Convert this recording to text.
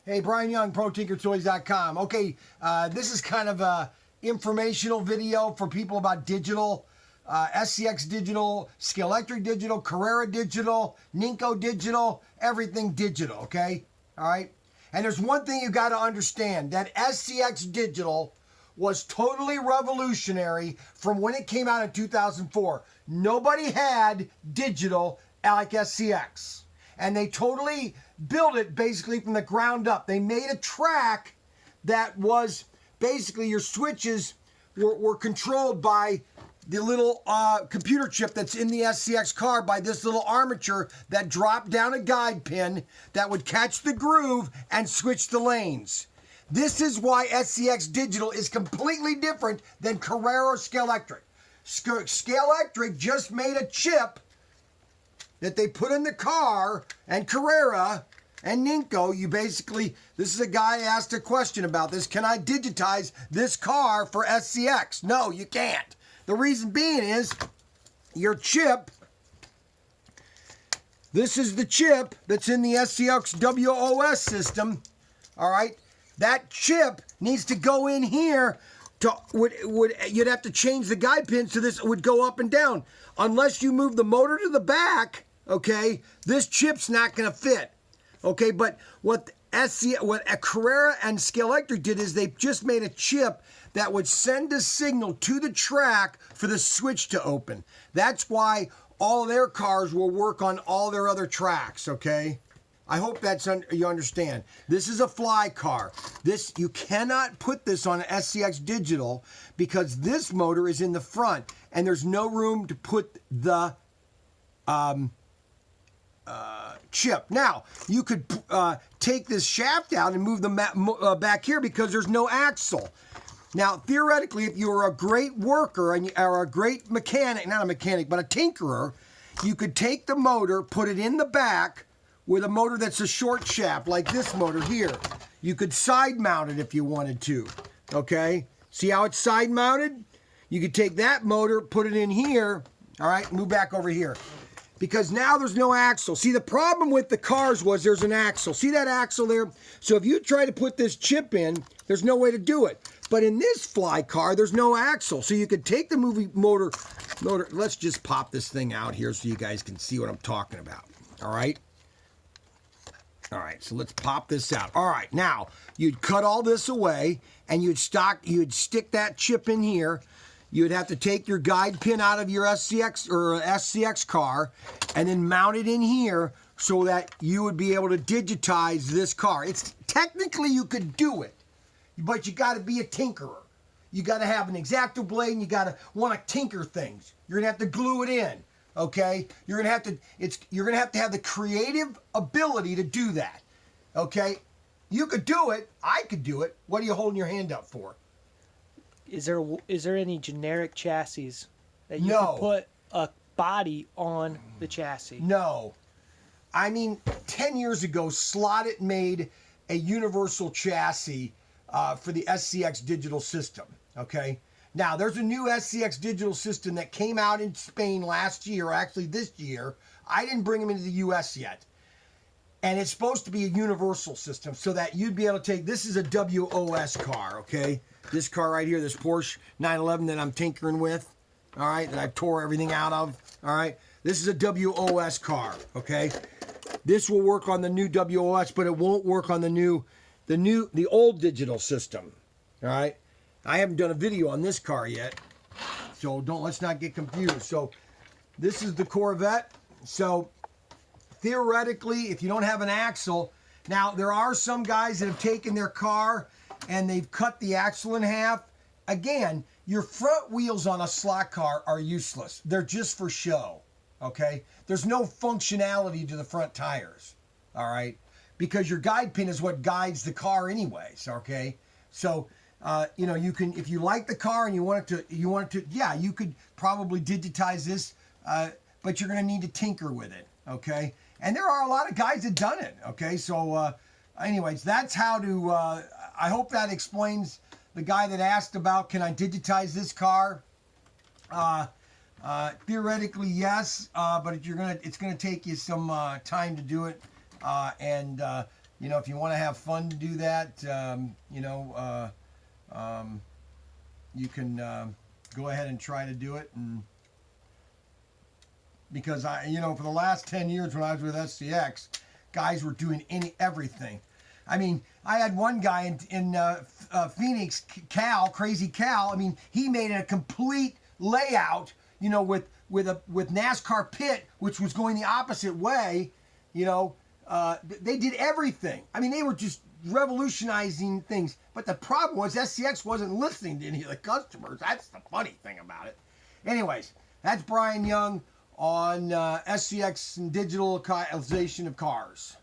Hey, Brian Young, ProTinkerToys.com. Okay, this is kind of a informational video for people about digital. SCX Digital, Scalextric Digital, Carrera Digital, Ninco Digital, everything digital, okay? All right? And there's one thing you got to understand, that SCX Digital was totally revolutionary from when it came out in 2004. Nobody had digital like SCX. And they totally built it basically from the ground up. They made a track that was basically your switches were controlled by the little computer chip that's in the SCX car by this little armature that dropped down a guide pin that would catch the groove and switch the lanes. This is why SCX Digital is completely different than Carrera or Scalextric. Scalextric just made a chip that they put in the car, and Carrera and Ninco, this is a guy asked a question about this. Can I digitize this car for SCX? No, you can't. The reason being is your chip, this is the chip that's in the SCX WOS system, all right? That chip needs to go in here you'd have to change the guide pin so this would go up and down. Unless you move the motor to the back, okay, this chip's not going to fit. Okay, but what Carrera and Scalextric did is they just made a chip that would send a signal to the track for the switch to open. That's why all their cars will work on all their other tracks, okay? I hope you understand. This is a fly car. You cannot put this on an SCX Digital because this motor is in the front and there's no room to put the chip. Now, you could take this shaft out and move the back here because there's no axle. Now, theoretically, if you were a great worker or a great mechanic, not a mechanic, but a tinkerer, you could take the motor, put it in the back with a motor that's a short shaft, like this motor here. You could side mount it if you wanted to, okay? See how it's side mounted? You could take that motor, put it in here, all right, move back over here. Because now there's no axle. See, the problem with the cars was there's an axle. See that axle there? So if you try to put this chip in, there's no way to do it. But in this fly car, there's no axle. So you could take the motor, let's just pop this thing out here so you guys can see what I'm talking about, all right? All right, so let's pop this out. All right, now you'd cut all this away and you'd stick that chip in here. You'd have to take your guide pin out of your SCX car and then mount it in here so that you would be able to digitize this car. Technically you could do it, but you got to be a tinkerer. You got to have an X-Acto blade and you got to want to tinker things. You're gonna have to glue it in. Okay, you're gonna have to have the creative ability to do that. Okay, you could do it. I could do it. What are you holding your hand up for? Is there any generic chassis that you could put a body on the chassis? No, I mean 10 years ago, Slotted made a universal chassis for the SCX Digital system. Okay. Now, there's a new SCX Digital system that came out in Spain last year, actually this year. I didn't bring them into the U.S. yet. And it's supposed to be a universal system so that you'd be able to take, this is a WOS car, okay? This car right here, this Porsche 911 that I'm tinkering with, all right, that I tore everything out of, all right? This is a WOS car, okay? This will work on the new WOS, but it won't work on the old digital system, all right? I haven't done a video on this car yet, so let's not get confused. So this is the Corvette. So theoretically, if you don't have an axle, now there are some guys that have taken their car and they've cut the axle in half. Again, your front wheels on a slot car are useless. They're just for show, okay? There's no functionality to the front tires, all right? Because your guide pin is what guides the car anyways, okay? So you can, if you like the car and you want it to, yeah, you could probably digitize this, but you're going to need to tinker with it, okay? And there are a lot of guys that done it, okay? So, anyways, that's how to, I hope that explains the guy that asked about, can I digitize this car? Theoretically, yes, but it's going to take you some time to do it, you know, if you want to have fun to do that, you can go ahead and try to do it. And because for the last 10 years when I was with SCX, guys were doing everything. I mean, I had one guy in Phoenix, Crazy Cal. I mean, he made a complete layout, with NASCAR pit, which was going the opposite way. They did everything. I mean, they were just revolutionizing things. But the problem was SCX wasn't listening to any of the customers. That's the funny thing about it. Anyways, that's Brian Young on SCX and digitalization of cars.